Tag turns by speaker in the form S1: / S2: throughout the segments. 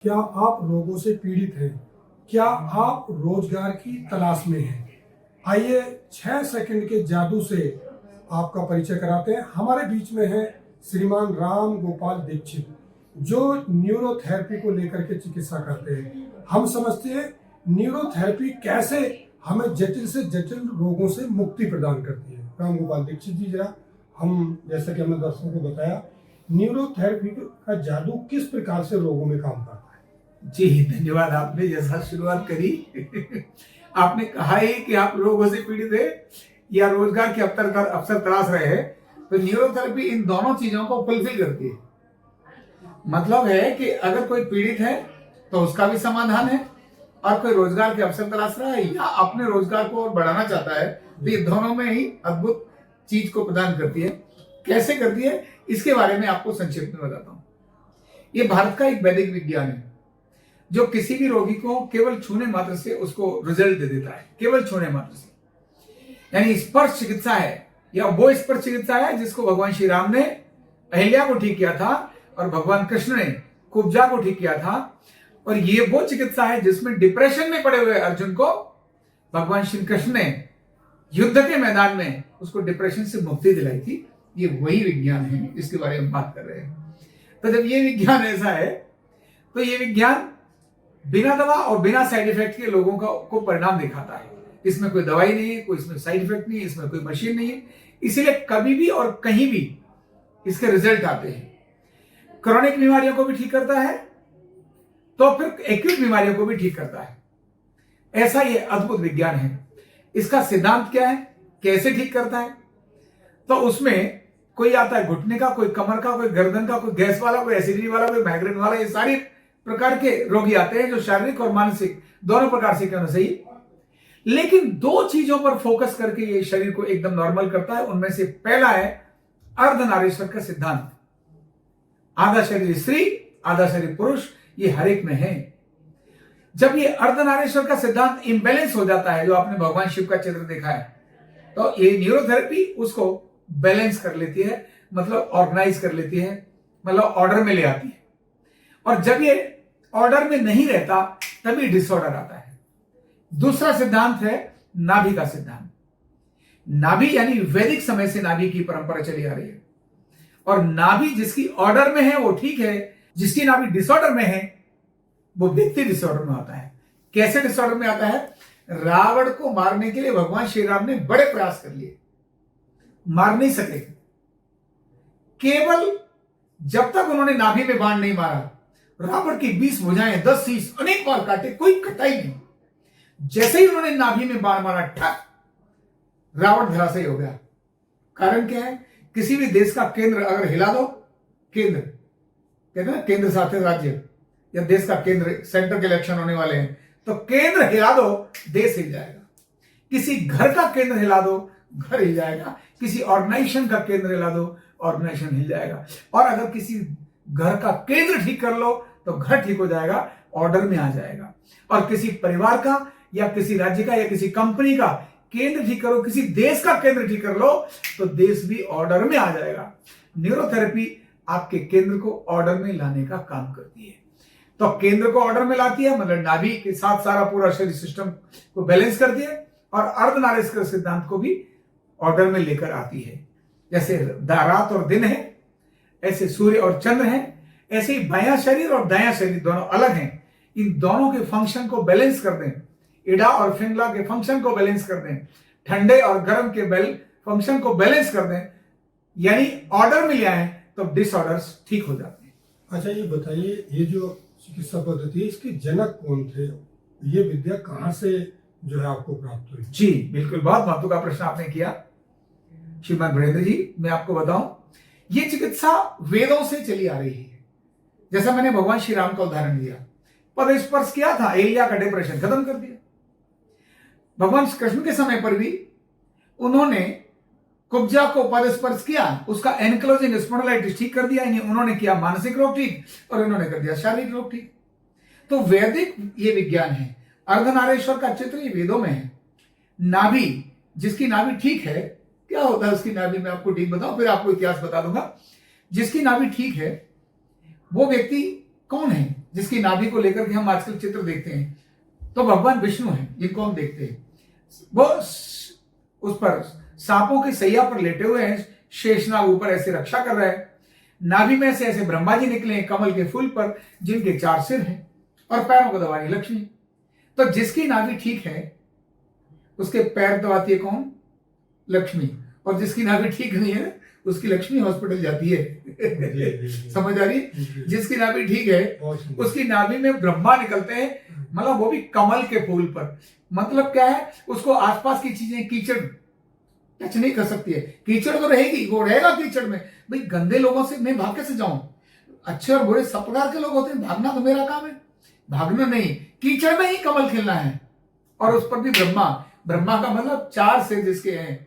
S1: क्या आप रोगों से पीड़ित हैं? क्या आप रोजगार की तलाश में हैं? आइए 6 सेकंड के जादू से आपका परिचय कराते हैं। हमारे बीच में है श्रीमान राम गोपाल दीक्षित, जो न्यूरोथेरेपी को लेकर के चिकित्सा करते हैं। हम समझते हैं न्यूरोथेरेपी कैसे हमें जटिल से जटिल रोगों से मुक्ति प्रदान करती है। राम गोपाल दीक्षित जी, जरा हम जैसा कि हमने दर्शकों को बताया, न्यूरोथेरेपी का जादू किस प्रकार से रोगों में काम करता है।
S2: जी धन्यवाद। आपने जैसा शुरुआत करी आपने कहा ही कि आप रोगों से पीड़ित है या रोजगार के अवसर तलाश रहे हैं, तो न्यूरोथेरेपी इन दोनों चीजों को फुलफिल करती है। मतलब है कि अगर कोई पीड़ित है तो उसका भी समाधान है, और कोई रोजगार के अवसर तलाश रहा है या अपने रोजगार को और बढ़ाना चाहता है, तो ये दोनों में ही अद्भुत चीज को प्रदान करती है। कैसे करती है इसके बारे में आपको संक्षिप्त में बताता हूं। ये भारत का एक वैदिक विज्ञान है जो किसी भी रोगी को केवल छूने मात्र से उसको रिजल्ट दे देता है। केवल छूने मात्र से, यानी स्पर्श चिकित्सा है, या वो स्पर्श चिकित्सा है जिसको भगवान श्री राम ने अहिल्या को ठीक किया था और भगवान कृष्ण ने कुब्जा को ठीक किया था। और ये वो चिकित्सा है जिसमें डिप्रेशन में पड़े हुए अर्जुन को भगवान श्री कृष्ण ने युद्ध के मैदान में उसको डिप्रेशन से मुक्ति दिलाई थी। ये वही विज्ञान है जिसके बारे में बात कर रहे हैं। तो जब ये विज्ञान ऐसा है, तो ये विज्ञान बिना दवा और बिना साइड इफेक्ट के लोगों को परिणाम दिखाता है। इसमें कोई दवाई नहीं है, कोई इसमें साइड इफेक्ट नहीं है, इसमें कोई मशीन नहीं है, इसीलिए कभी भी और कहीं भी इसके रिजल्ट आते हैं। क्रोनिक बीमारियों को भी ठीक करता है, तो फिर एक्यूट बीमारियों को भी ठीक करता है। ऐसा ये अद्भुत विज्ञान है। इसका सिद्धांत क्या है, कैसे ठीक करता है? तो उसमें कोई आता है घुटने का, कोई कमर का, कोई गर्दन का, कोई गैस वाला, कोई एसिडिटी वाला, कोई माइग्रेन वाला, ये सारी प्रकार के रोगी आते हैं जो शारीरिक और मानसिक दोनों प्रकार से क्यों सही, लेकिन दो चीजों पर फोकस करके ये शरीर को एकदम नॉर्मल करता है। उनमें से पहला है अर्धनारीश्वर का सिद्धांत। आधा शरीर स्त्री, आधा शरीर पुरुष, ये हर एक में है। जब ये अर्धनारीश्वर का सिद्धांत इंबैलेंस हो जाता है, जो आपने भगवान शिव का चित्र देखा है, तो ये न्यूरोथेरेपी उसको बैलेंस कर लेती है, मतलब ऑर्गेनाइज कर लेती है, मतलब ऑर्डर में ले आती है। और जब ये ऑर्डर में नहीं रहता तभी डिसऑर्डर आता है। दूसरा सिद्धांत है नाभि का सिद्धांत। नाभि यानी वैदिक समय से नाभि की परंपरा चली आ रही है, और नाभि जिसकी ऑर्डर में है वो ठीक है, जिसकी नाभि डिसऑर्डर में है वो व्यक्ति डिसऑर्डर में आता है। कैसे डिसऑर्डर में आता है? रावण को मारने के लिए भगवान श्री राम ने बड़े प्रयास कर लिए, मार नहीं सके। केवल जब तक उन्होंने नाभि में बाण नहीं मारा, रावण की 20 भुजाएं, 10 शीश अनेक बार काटे, कोई कटाई नहीं। जैसे ही उन्होंने नाभि में बाण मारा, ठक, रावण धराशायी हो गया। कारण क्या है? किसी भी देश का केंद्र अगर हिला दो, केंद्र कहते हैं ना, केंद्र शासित राज्य या देश का केंद्र, सेंटर के इलेक्शन होने वाले हैं, तो केंद्र हिला दो, देश हिल जाएगा। किसी घर का केंद्र हिला दो, घर हिल जाएगा। किसी ऑर्गेनाइजेशन का केंद्र हिला दो, ऑर्गेनाइजेशन हिल जाएगा। और अगर किसी घर का केंद्र ठीक कर लो तो घर ठीक हो जाएगा, ऑर्डर में आ जाएगा। और किसी परिवार का या किसी राज्य का या किसी कंपनी का केंद्र ठीक करो, किसी देश का केंद्र ठीक कर लो, तो देश भी ऑर्डर में आ जाएगा। न्यूरोथेरेपी आपके केंद्र को ऑर्डर में लाने का काम करती है। तो केंद्र को ऑर्डर में लाती है, मतलब नाभि के साथ सारा पूरा शरीर सिस्टम को बैलेंस करती है, और अर्धनारीश्वर सिद्धांत को भी ऑर्डर में लेकर आती है। जैसे रात और दिन है, ऐसे सूर्य और चंद्र है, ऐसे ही बायां शरीर और दायां शरीर दोनों अलग हैं। इन दोनों के फंक्शन को बैलेंस कर दें, इडा और फिंगला के फंक्शन को बैलेंस कर दें, ठंडे और गर्म के फंक्शन को बैलेंस कर दें, यानी ऑर्डर में ले आए, तो डिसऑर्डर्स ठीक हो जाते हैं।
S1: अच्छा, ये बताइए, ये जो चिकित्सा पद्धति है, इसके जनक कौन थे? ये विद्या कहां से जो है आपको प्राप्त हुई?
S2: जी बिल्कुल, बहुत महत्व का प्रश्न आपने किया श्रीमान वीरेंद्र जी। मैं आपको बताऊं, ये चिकित्सा वेदों से चली आ रही है। जैसा मैंने भगवान श्री राम का उदाहरण दिया, पद स्पर्श किया था, एलिया का डिप्रेशन खत्म कर दिया। भगवान कृष्ण के समय पर भी उन्होंने कुब्जा को पद स्पर्श किया, उसका एनक्लोजिंग स्पॉन्डिलाइटिस ठीक कर दिया। उन्होंने किया मानसिक रोग ठीक, और इन्होंने कर दिया शारीरिक रोग ठीक। तो वैदिक ये विज्ञान है। अर्धनारीश्वर का चित्र ये वेदों में है। नाभि, जिसकी नाभि ठीक है, क्या होता है उसकी नाभि में, आपको ठीक बताऊं, फिर आपको इतिहास बता दूंगा। जिसकी नाभि ठीक है वो व्यक्ति कौन है? जिसकी नाभि को लेकर के हम आजकल चित्र देखते हैं, तो भगवान विष्णु हैं जिनको हम देखते हैं। वो उस पर सांपों की सैया पर लेटे हुए हैं, शेषनाग ऊपर ऐसे रक्षा कर रहा है। नाभि में से ऐसे ब्रह्मा जी निकले हैं कमल के फूल पर, जिनके 4 सिर हैं, और पैरों को दबा रही लक्ष्मी। तो जिसकी नाभि ठीक है उसके पैर दबाती है कौन? लक्ष्मी। और जिसकी नाभि ठीक नहीं है उसकी लक्ष्मी हॉस्पिटल जाती है। समझ आ रही है? जिसकी नाभि ठीक है उसकी नाभि में ब्रह्मा निकलते हैं, मतलब वो भी कमल के फूल पर। मतलब क्या है, उसको आसपास की चीजें कीचड़ टच नहीं कर सकती है। कीचड़ तो रहेगी, वो रहेगा कीचड़ में। भाई गंदे लोगों से मैं भाग कैसे जाऊं? अच्छे और बुरे सब प्रकार के लोग होते हैं, भागना तो मेरा काम है। भागना नहीं, कीचड़ में ही कमल खिलना है। और उस पर भी ब्रह्मा। ब्रह्मा का मतलब 4 सिर जिसके हैं,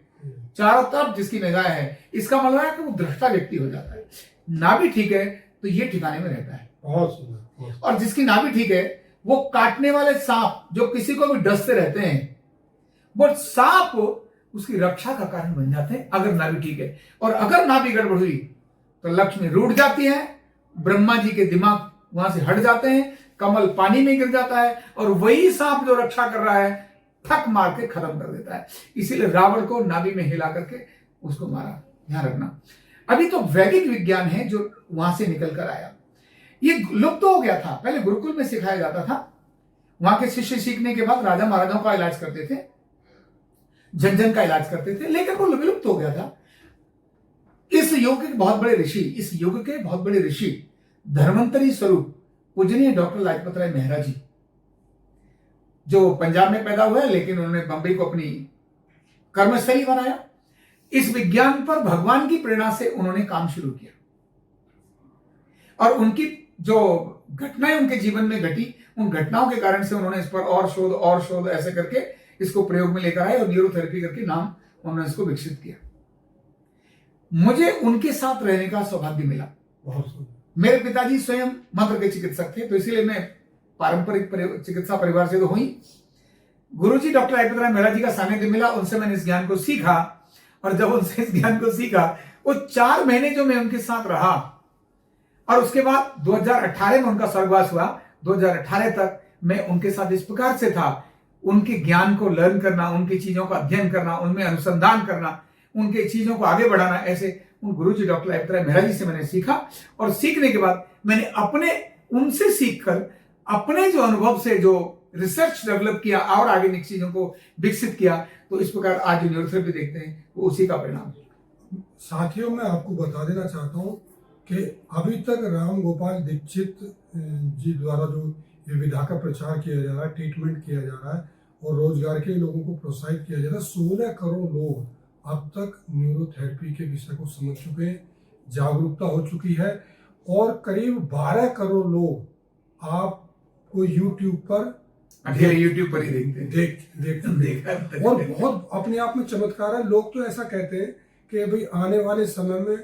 S2: चारों तरफ जिसकी निगाह है, इसका मतलब है कि वो दृष्टा व्यक्ति हो जाता है। नाभि ठीक है तो ये ठिकाने में रहता है।
S1: बहुत सुंदर।
S2: और जिसकी नाभि ठीक है वो काटने वाले सांप जो किसी को भी डसते रहते हैं, वो सांप उसकी रक्षा का कारण बन जाते हैं अगर नाभि ठीक है। और अगर नाभि गड़बड़ हुई तो लक्ष्मी रूठ जाती है, ब्रह्मा जी के दिमाग वहां से हट जाते हैं, कमल पानी में गिर जाता है, और वही सांप जो रक्षा कर रहा है ठक मार के खत्म कर देता है। इसीलिए रावण को नाभि में हिला करके उसको मारा। ध्यान रखना, अभी तो वैदिक विज्ञान है जो वहां से निकल कर आया। ये लुप्त तो हो गया था, पहले गुरुकुल में सिखाया जाता था। वहां के शिष्य सीखने के बाद राजा महाराजाओं का इलाज करते थे, जन जन का इलाज करते थे, लेकिन वो विलुप्त हो गया था। इस युग के बहुत बड़े ऋषि धर्मंतरी स्वरूप पूजनीय डॉक्टर लाजपत राय मेहरा जी, जो पंजाब में पैदा हुए लेकिन उन्होंने बंबई को अपनी कर्मस्थली बनाया। इस विज्ञान पर भगवान की प्रेरणा से उन्होंने काम शुरू किया, और उनकी जो घटनाएं उनके जीवन में घटी, उन घटनाओं के कारण से उन्होंने इस पर और शोध ऐसे करके इसको प्रयोग में लेकर आए, और न्यूरोथेरेपी करके नाम उन्होंने इसको विकसित किया। मुझे उनके साथ रहने का सौभाग्य मिला। मेरे पिताजी स्वयं मंत्र के चिकित्सक थे, तो इसीलिए मैं पारंपरिक चिकित्सा परिवार से तो हुई। गुरुजी डॉक्टर लाजपत राय मेहरा जी का सानिध्य मिला, उनसे मैंने इस ज्ञान को सीखा। और जब उनसे इस ज्ञान को सीखा, वो 4 महीने जो मैं उनके साथ रहा, और उसके बाद 2018 में उनका स्वर्गवास हुआ। 2018 तक मैं उनके साथ इस प्रकार से था, उनके ज्ञान को लर्न करना, उनकी चीजों का अध्ययन करना, उनमें अनुसंधान करना, उनके चीजों को आगे बढ़ाना। ऐसे उन गुरुजी डॉक्टर लाजपत राय मेहरा जी से मैंने सीखा, और सीखने के बाद मैंने उनसे सीखकर अपने जो अनुभव से जो रिसर्च डेवलप किया और आगे नेक्स्ट चीजों को विकसित किया। तो इस प्रकार आज जो न्यूरोथेरेपी देखते हैं वो उसी का परिणाम है।
S1: साथियों, मैं आपको बता देना चाहता हूँ कि अभी तक राम गोपाल दीक्षित जी द्वारा जो ये विधा का प्रचार किया जा रहा है, ट्रीटमेंट किया जा रहा है, और रोजगार के लोगों को प्रोत्साहित किया जा रहा है, 16 करोड़ लोग अब तक न्यूरोथेरेपी के विषय को समझ चुके हैं, जागरूकता हो चुकी है, और करीब 12 करोड़ लोग आपको यूट्यूब पर
S2: ही
S1: देखते हैं। और बहुत अपने आप में चमत्कार है। लोग तो ऐसा कहते हैं कि भाई आने वाले समय में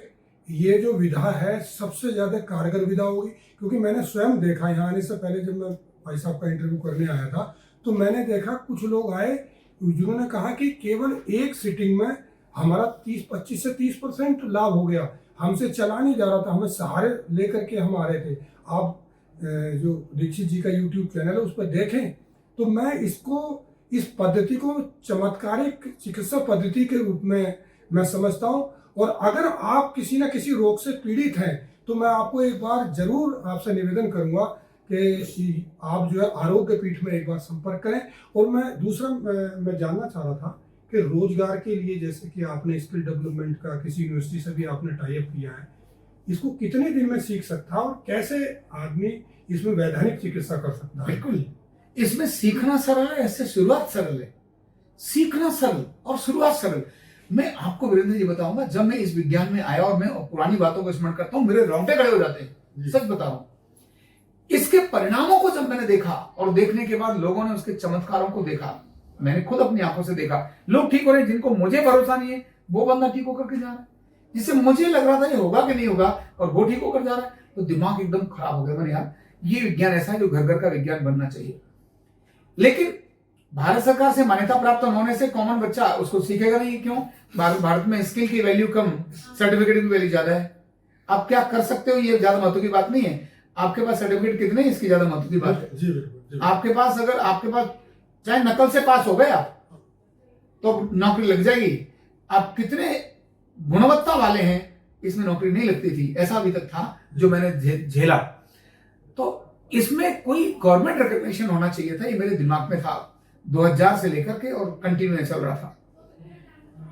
S1: ये जो विधा है सबसे ज्यादा कारगर विधा होगी, क्योंकि मैंने स्वयं देखा, यहाँ आने से पहले जब मैं भाई साहब का इंटरव्यू करने आया था, तो मैंने देखा कुछ लोग आए जिन्होंने कहा कि केवल एक सिटिंग में हमारा 25 से 30% लाभ हो गया। हमसे चला नहीं जा रहा था, हमें सहारे लेकर के हम आ रहे थे। आप जो दीक्षित जी का यूट्यूब चैनल है उस पर देखें, तो मैं इस पद्धति को चमत्कारिक चिकित्सा पद्धति के रूप में मैं समझता हूँ। और अगर आप किसी न किसी रोग से पीड़ित हैं तो मैं आपको एक बार जरूर आपसे निवेदन करूंगा कि आप जो है आरोग्य पीठ में एक बार संपर्क करें। और मैं जानना चाह रहा था कि रोजगार के लिए, जैसे कि आपने स्किल डेवलपमेंट का किसी यूनिवर्सिटी से भी आपने टाई अप किया है, इसको कितने दिन में सीख सकता है और कैसे आदमी इसमें वैधानिक चिकित्सा कर सकता है?
S2: बिल्कुल, इसमें सीखना सरल है, ऐसे शुरुआत सरल है। सीखना सरल और शुरुआत सरल। मैं आपको वीरेंद्र जी बताऊंगा, जब मैं इस विज्ञान में आया और मैं पुरानी बातों को स्मरण करता हूं, मेरे रोंगटे खड़े हो जाते हैं, सच बता रहा हूं। इसके परिणामों को जब मैंने देखा, और देखने के बाद लोगों ने उसके चमत्कारों को देखा, मैंने खुद अपनी आंखों से देखा। लोग ठीक हो रहे हैं, जिनको मुझे भरोसा नहीं है वो बंदा ठीक होकर के जा रहा है, जिससे मुझे लग रहा था ये होगा कि नहीं होगा, और वो ठीक होकर जा रहा है, तो दिमाग एकदम खराब हो गया। मैंने यार, ये विज्ञान ऐसा है जो घर घर का विज्ञान बनना चाहिए। लेकिन भारत सरकार से मान्यता प्राप्त होने से कॉमन बच्चा उसको सीखेगा नहीं। क्यों? भारत में स्किल की वैल्यू कम, सर्टिफिकेट की वैल्यू ज्यादा है। आप क्या कर सकते हो ये ज्यादा महत्व की बात नहीं है। आपके पास सर्टिफिकेट कितने हैं इसकी ज्यादा महत्व की बात है।
S1: जी बिल्कुल।
S2: आपके पास अगर आपके पास चाहे नकल से पास हो गए आप तो नौकरी लग जाएगी। आप कितने गुणवत्ता वाले हैं इसमें नौकरी नहीं लगती थी, ऐसा अभी तक था जो मैंने झेला। तो इसमें कोई गवर्नमेंट रिकॉग्निशन होना चाहिए था, ये मेरे दिमाग में था 2000 से लेकर के और कंटिन्यू चल रहा था।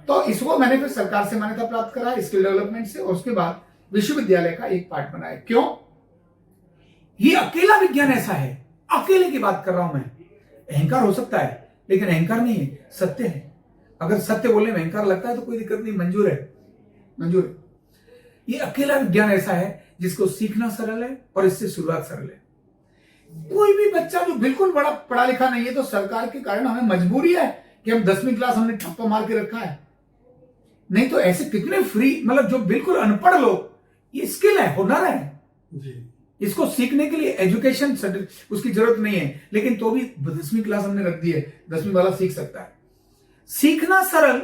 S2: तो इसको मैंने फिर सरकार से मान्यता प्राप्त करा स्किल डेवलपमेंट से, और उसके बाद विश्वविद्यालय का एक पार्ट बनाया। क्यों? ये अकेला विज्ञान ऐसा है, अकेले की बात कर रहा हूं मैं। अहंकार हो सकता है लेकिन अहंकार नहीं है, सत्य है। अगर सत्य बोलने में अहंकार लगता है तो कोई दिक्कत नहीं, मंजूर है, मंजूर है। ये अकेला विज्ञान ऐसा है जिसको सीखना सरल है और इससे शुरुआत सरल है। कोई भी बच्चा जो बिल्कुल बड़ा पढ़ा लिखा नहीं है, तो सरकार के कारण हमें मजबूरी है कि हम 10वीं क्लास हमने ठप्पा मार के रखा है। नहीं तो ऐसे कितने फ्री, मतलब जो बिल्कुल अनपढ़ लोग, ये स्किल है, हुनर है
S1: जी।
S2: इसको सीखने के लिए एजुकेशन उसकी जरूरत नहीं है, लेकिन तो भी 10वीं क्लास हमने रख दी है, 10वीं वाला सीख सकता है। सीखना सरल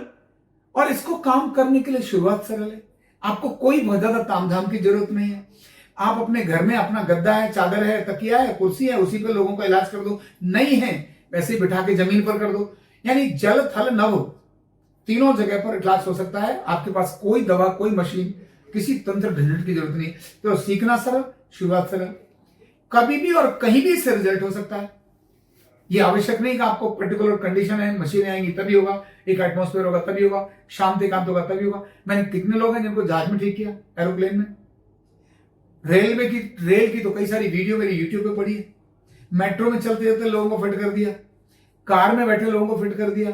S2: और इसको काम करने के लिए शुरुआत सरल है। आपको कोई बहुत ज्यादा तामझाम की जरूरत नहीं है। आप अपने घर में अपना गद्दा है, चादर है, तकिया है, कुर्सी है, उसी पे लोगों का इलाज कर दो। नहीं है वैसे ही बिठा के जमीन पर कर दो। यानी जल थल नभ तीनों जगह पर इलाज हो सकता है। आपके पास कोई दवा, कोई मशीन, किसी तंत्र झंझट की जरूरत नहीं। तो सीखना सरल, शुरुआत सरल, कभी भी और कहीं भी इससे रिजल्ट हो सकता है। ये आवश्यक नहीं कि आपको पर्टिकुलर कंडीशन है, मशीनें आएंगी तभी होगा, एक एटमॉस्फेयर होगा तभी होगा, शांत एकांत होगा तभी होगा। मैंने कितने लोग हैं जिनको जहाज में ठीक किया, एरोप्लेन में, रेल की तो कई सारी वीडियो मेरी यूट्यूब पे पड़ी है। मेट्रो में चलते चलते लोगों को फिट कर दिया, कार में बैठे लोगों को फिट कर दिया।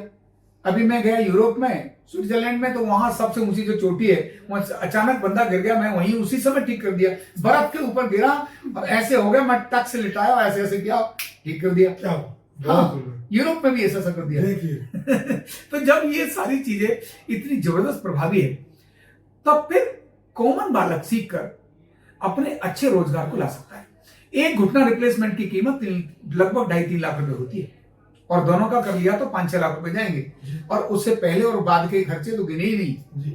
S2: अभी मैं गया यूरोप में, स्विट्जरलैंड में, तो वहां सबसे ऊंची जो चोटी है वहां अचानक बंदा गिर गया, मैं वहीं उसी समय ठीक कर दिया। बर्फ के ऊपर गिरा और ऐसे हो गया, मैं टक से लिटाया और ऐसे ऐसे किया, ठीक कर दिया।
S1: क्या?
S2: हाँ, यूरोप में भी ऐसा कर दिया।
S1: देखिए
S2: तो जब ये सारी चीजें इतनी जबरदस्त प्रभावी है, तब फिर कॉमन बालक सीख कर अपने अच्छे रोजगार को ला सकता है। एक घुटना रिप्लेसमेंट की कीमत लगभग 2.5-3 लाख रुपए होती है, और दोनों का कर लिया तो 5-6 लाख रुपए जाएंगे, और उससे पहले और बाद के खर्चे तो गिने ही नहीं जी।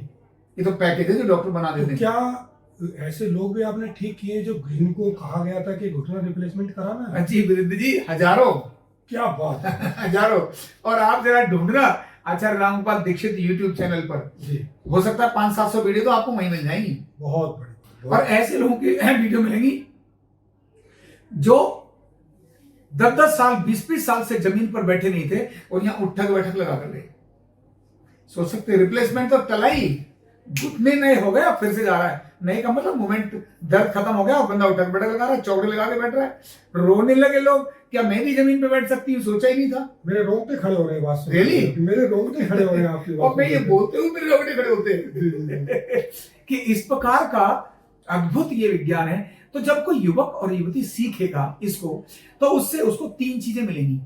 S2: ये तो पैकेज है जो डॉक्टर बना देते हैं।
S1: क्या ऐसे लोग भी आपने ठीक किए जो जिनको कहा गया था कि घुटना रिप्लेसमेंट कराना है?
S2: जी वृद्ध जी, हजारों।
S1: क्या बात है।
S2: हजारों। और आप जरा ढूंढना आचार्य रामगोपाल दीक्षित यूट्यूब चैनल पर जी, हो सकता है 500-700 वीडियो तो आपको वहीं मिल जाएंगी।
S1: बहुत बड़ी।
S2: और ऐसे लोगों की वीडियो मिलेंगी जो 10-10 साल, 20-20 साल से जमीन पर बैठे नहीं थे और यहां उठक बैठक लगा कर गए। सोच सकते, रिप्लेसमेंट तो तलाई, घुटने नए हो गया, फिर से जा रहा है। नए का मतलब मूवमेंट, दर्द खत्म हो गया और बंदा उठक बैठक लगा रहा है, चौकड़े लगा के बैठ रहा है। रोने लगे लोग, क्या मैं भी जमीन पे बैठ सकती हूँ? सोचा ही नहीं था।
S1: मेरे रोंगटे खड़े हो रहे हैं बात सुन।
S2: Really?
S1: मेरे रोंगटे खड़े हो रहे हैं आपकी बात।
S2: और मैं ये बोलते हुए मेरे रोंगटे खड़े होते हैं कि इस प्रकार का अद्भुत ये विज्ञान है। तो जब कोई युवक और युवती सीखेगा इसको, तो उससे उसको 3 चीजें मिलेंगी,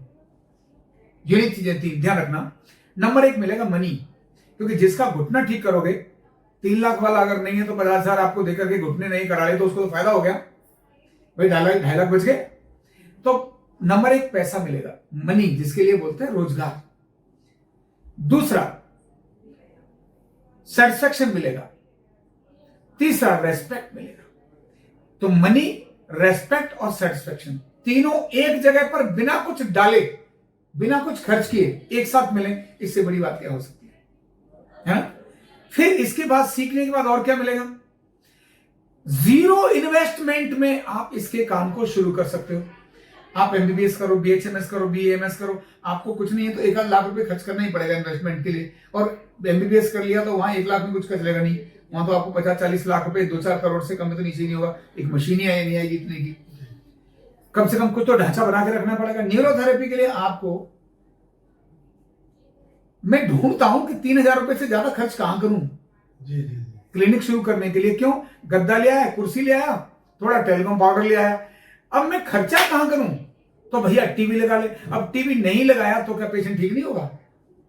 S2: यूनिक चीजें 3, ध्यान रखना। नंबर 1 मिलेगा मनी, क्योंकि जिसका घुटना ठीक करोगे, 3 लाख वाला अगर नहीं है तो 50,000 आपको देकर के घुटने नहीं करा ले तो उसको तो फायदा हो गया भाई, 2.5 लाख बच गए। तो नंबर 1 पैसा मिलेगा, मनी, जिसके लिए बोलते हैं रोजगार। दूसरा सेटिस्फैक्शन मिलेगा। तीसरा रेस्पेक्ट मिलेगा। तो मनी, रेस्पेक्ट और सेटिस्फैक्शन तीनों एक जगह पर बिना कुछ डाले, बिना कुछ खर्च किए एक साथ मिले, इससे बड़ी बात क्या हो सकती है? फिर इसके बाद सीखने के बाद और क्या मिलेगा? 0 इन्वेस्टमेंट में आप इसके काम को शुरू कर सकते हो। आप एमबीबीएस करो, बीएचएमएस करो, बीएमएस करो, आपको कुछ नहीं है तो 1 लाख रुपए खर्च करना ही पड़ेगा इन्वेस्टमेंट के लिए। और एमबीबीएस कर लिया तो वहां 1 लाख में कुछ खर्च लेगा नहीं, वहां तो आपको 50-40 लाख रुपए, 2-4 करोड़ से कम तो नीचे नहीं होगा। एक मशीन ही नहीं आएगी इतने की, कम से कम कुछ तो ढांचा बना के रखना पड़ेगा। न्यूरोथेरेपी के लिए आपको मैं ढूंढता हूं कि 3,000 रुपए से ज्यादा खर्च कहां करूं
S1: जी जी।
S2: क्लिनिक शुरू करने के लिए। क्यों? गद्दा ले आया, कुर्सी ले आया, थोड़ा टेलीकॉम पाउडर ले आया, अब मैं खर्चा कहां करूं? तो भैया टीवी लगा ले। अब टीवी नहीं लगाया तो क्या पेशेंट ठीक नहीं होगा?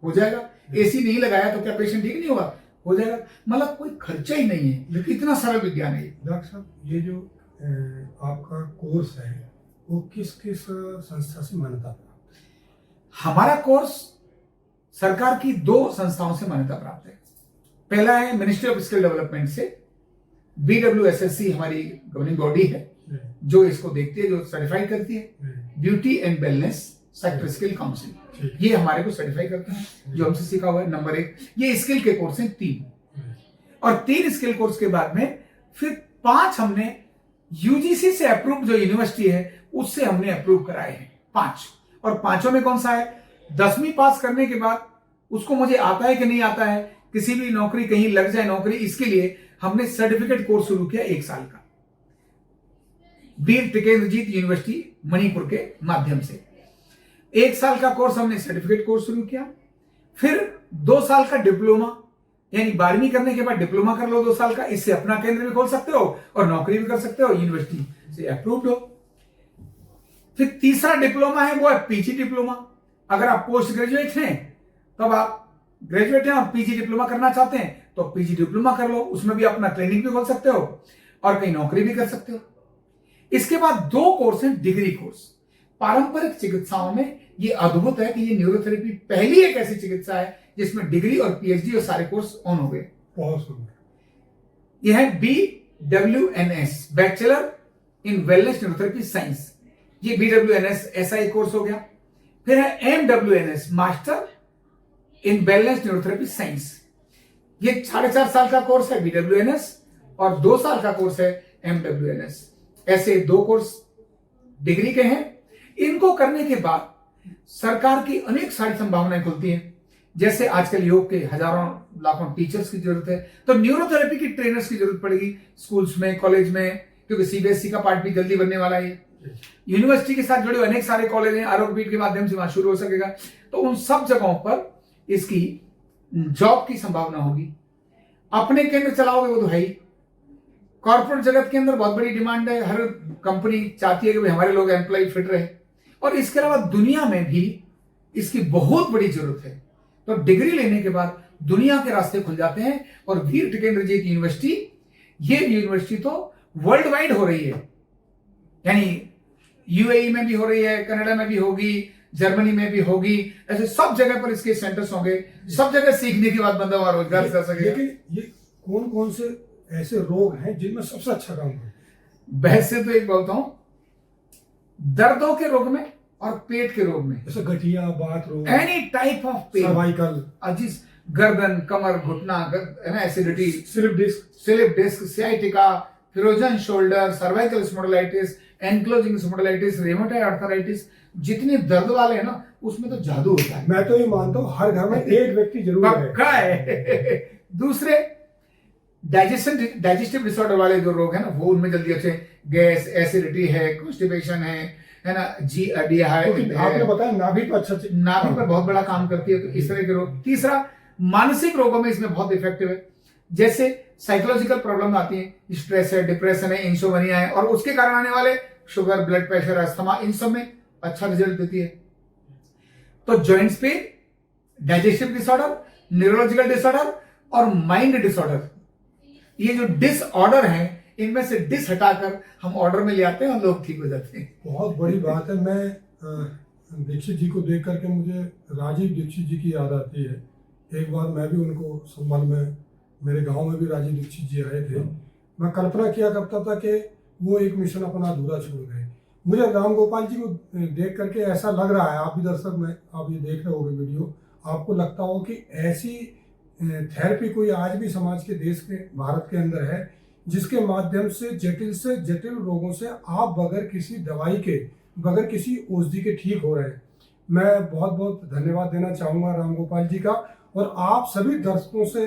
S2: हो जाएगा। एसी नहीं लगाया तो क्या पेशेंट ठीक नहीं होगा? हो जाएगा। मतलब कोई खर्चा ही नहीं है, लेकिन इतना सरल विज्ञान है।
S1: डॉक्टर साहब, ये जो आपका कोर्स है वो किस किस संस्था से मान्यता प्राप्त है?
S2: हमारा कोर्स सरकार की 2 संस्थाओं से मान्यता प्राप्त है। पहला है मिनिस्ट्री ऑफ स्किल डेवलपमेंट से, BWSSC हमारी गवर्निंग बॉडी है, जो इसको देखती है, जो सर्टिफाई करती है, beauty and wellness sector skill council, ये हमारे को सर्टिफाई करता है, जो हमसे सीखा हुआ है। नंबर 1 ये स्किल के कोर्स हैं 3, और 3 स्किल कोर्स के बाद में फिर 5 हमने यूजीसी से अप्रूव, जो यूनिवर्सिटी है उससे हमने अप्रूव कराए हैं 5। और 5 में कौन सा है, 10वीं पास करने के बाद उसको मुझे आता है कि नहीं आता है, किसी भी नौकरी कहीं लग जाए नौकरी, इसके लिए हमने सर्टिफिकेट कोर्स शुरू किया 1 साल का, वीर टिकेंद्रजीत यूनिवर्सिटी मणिपुर के माध्यम से। 1 साल का कोर्स हमने सर्टिफिकेट कोर्स शुरू किया, फिर 2 साल का डिप्लोमा, यानी 12वीं करने के बाद डिप्लोमा कर लो 2 साल का, इससे अपना केंद्र भी खोल सकते हो और नौकरी भी कर सकते हो, यूनिवर्सिटी से अप्रूव्ड हो। फिर तीसरा डिप्लोमा है, वो है पीजी डिप्लोमा। अगर आप पोस्ट ग्रेजुएट हैं, तब आप ग्रेजुएट हैं और पीजी डिप्लोमा करना चाहते हैं तो पीजी डिप्लोमा कर लो, उसमें भी अपना क्लिनिक भी खोल सकते हो और कहीं नौकरी भी कर सकते हो। इसके बाद 2 कोर्स हैं डिग्री कोर्स। पारंपरिक चिकित्साओं में ये अद्भुत है कि ये न्यूरोथेरेपी पहली एक ऐसी चिकित्सा है जिसमें डिग्री और पीएचडी और सारे कोर्स ऑन हो गए।
S1: बहुत सुंदर।
S2: यह है BWNS, bachelor in wellness neurotherapy science, ये BWNS ऐसा एक कोर्स हो गया। फिर है MWNS, master in wellness neurotherapy science, ये 4.5 साल का कोर्स है BWNS और 2 साल का कोर्स है MWNS। ऐसे 2 कोर्स डिग्री के हैं। इनको करने के बाद सरकार की अनेक सारी संभावनाएं खुलती हैं, जैसे आजकल योग के हजारों लाखों टीचर्स की जरूरत है, तो न्यूरोथेरेपी की ट्रेनर्स की जरूरत पड़ेगी स्कूल्स में, कॉलेज में, क्योंकि सीबीएसई का पार्ट भी जल्दी बनने वाला है। यूनिवर्सिटी के साथ जुड़े हुए अनेक सारे कॉलेज हैं, आरोग्यपीठ के माध्यम से वहां शुरू हो सकेगा, तो उन सब जगहों पर इसकी जॉब की संभावना होगी। अपने केंद्र चलाओगे वो तो है ही, कॉर्पोरेट जगत के अंदर बहुत बड़ी डिमांड है, हर कंपनी चाहती है कि भाई हमारे लोग एम्प्लॉय फिट रहे, और इसके अलावा दुनिया में भी इसकी बहुत बड़ी जरूरत है। तो डिग्री लेने के बाद दुनिया के रास्ते खुल जाते हैं, और वीर टिकेंद्रजीत यूनिवर्सिटी, ये यूनिवर्सिटी तो वर्ल्ड वाइड हो रही है, यानी यूएई में भी हो रही है, कनाडा में भी होगी, जर्मनी में भी होगी, ऐसे सब जगह पर इसके सेंटर्स होंगे, सब जगह सीखने के बाद बंदा वहां रोजगार कर सकेगा।
S1: लेकिन ये कौन कौन से ऐसे रोग हैं जिनमें सबसे अच्छा काम है?
S2: वैसे तो एक बोलता हूं, दर्दों के रोग में और पेट के रोग में,
S1: जैसे गठिया, बात रोग,
S2: any type of pain,
S1: cervical,
S2: जिस गर्दन, कमर, घुटना, है ना, acidity,
S1: slip
S2: disc, sciatica, frozen shoulder, cervical spondylitis, ankylosing spondylitis, rheumatoid arthritis, जितने दर्द वाले हैं ना, उसमें तो जादू होता है।
S1: मैं तो ये मानता हूँ हर घर में एक व्यक्ति जरूर
S2: है। दूसरे डाइजेस्टिव डिसऑर्डर वाले जो रोग है ना, वो उनमें जल्दी अच्छे, गैस, एसिडिटी है, कॉन्स्टिपेशन है ना,
S1: आपने बताया नाभि पर अच्छा,
S2: नाभि पर बहुत बड़ा काम करती है, तो इस तरह के रोग। तीसरा, मानसिक रोगों में इसमें बहुत इफेक्टिव है, जैसे साइकोलॉजिकल प्रॉब्लम आती है, स्ट्रेस है, डिप्रेशन है, इंसोमनिया है, और उसके कारण आने वाले शुगर, ब्लड प्रेशर, अस्थमा, इन सब में अच्छा रिजल्ट देती है। तो जॉइंट्स पे डाइजेस्टिव डिसऑर्डर, न्यूरोलॉजिकल डिसऑर्डर और माइंड डिसऑर्डर, ये जो डिसऑर्डर है, इनमें से डिस हटाकर हम ऑर्डर में ले आते हैं और लोग ठीक हो जाते हैं।
S1: बहुत बड़ी बात है। मैं दीक्षित जी को देख करके मुझे राजीव दीक्षित जी की याद आती है। एक बार मैं भी उनको संबंध में, मेरे गांव में भी राजीव दीक्षित जी आए थे। मैं कल्पना किया करता था कि वो एक मिशन अपना अधूरा छोड़ गए। मुझे राम गोपाल जी को देख करके ऐसा लग रहा है, आप भी दर्शक में आप ये देख रहे होगे वीडियो, आपको लगता हो कि ऐसी थेरेपी कोई आज भी समाज के, देश के, भारत के अंदर है, जिसके माध्यम से जटिल रोगों से आप बगैर किसी दवाई के, बगैर किसी औषधि के ठीक हो रहे हैं। मैं बहुत बहुत धन्यवाद देना चाहूँगा राम गोपाल जी का, और आप सभी दर्शकों से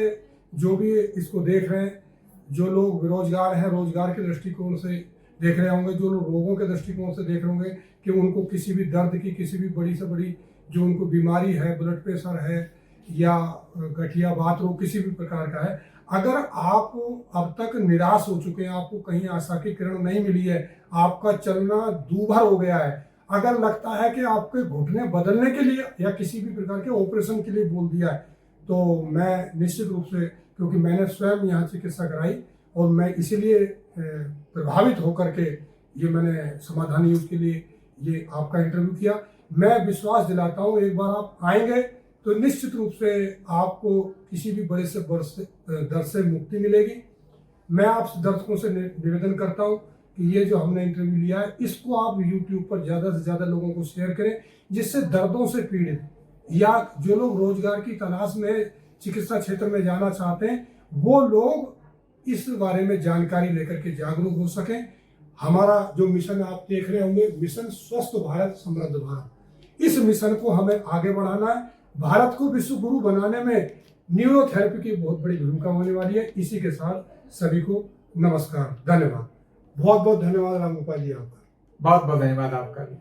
S1: जो भी इसको देख रहे हैं, जो लोग बेरोजगार हैं, रोजगार के दृष्टिकोण से देख रहे होंगे, जो लोग रोगों के दृष्टिकोण से देख रहे होंगे कि उनको किसी भी दर्द की, किसी भी बड़ी से बड़ी जो उनको बीमारी है, ब्लड प्रेशर है या गठिया, बात रोग किसी भी प्रकार का है, अगर आप अब तक निराश हो चुके हैं, आपको कहीं आशा की किरण नहीं मिली है, आपका चलना दूभर हो गया है, अगर लगता है कि आपके घुटने बदलने के लिए या किसी भी प्रकार के ऑपरेशन के लिए बोल दिया है, तो मैं निश्चित रूप से, क्योंकि मैंने स्वयं यहाँ चिकित्सा कराई और मैं इसीलिए प्रभावित होकर के ये मैंने समाधान न्यूज के लिए ये आपका इंटरव्यू किया। मैं विश्वास दिलाता हूँ, एक बार आप आएंगे तो निश्चित रूप से आपको किसी भी बड़े से दर्द से मुक्ति मिलेगी। मैं आप दर्शकों से निवेदन करता हूँ कि ये जो हमने इंटरव्यू लिया है इसको आप यूट्यूब पर ज़्यादा से ज़्यादा लोगों को शेयर करें, जिससे दर्दों से पीड़ित या जो लोग रोजगार की तलाश में चिकित्सा क्षेत्र में जाना चाहते हैं वो लोग इस बारे में जानकारी लेकर के जागरूक हो सकें। हमारा जो मिशन आप देख रहे होंगे, मिशन स्वस्थ भारत समृद्ध भारत, इस मिशन को हमें आगे बढ़ाना है। भारत को विश्व गुरु बनाने में न्यूरोथेरेपी की बहुत बड़ी भूमिका होने वाली है। इसी के साथ सभी को नमस्कार, धन्यवाद, बहुत बहुत धन्यवाद रामगोपाल जी आपका।
S2: बहुत बहुत धन्यवाद आपका भी।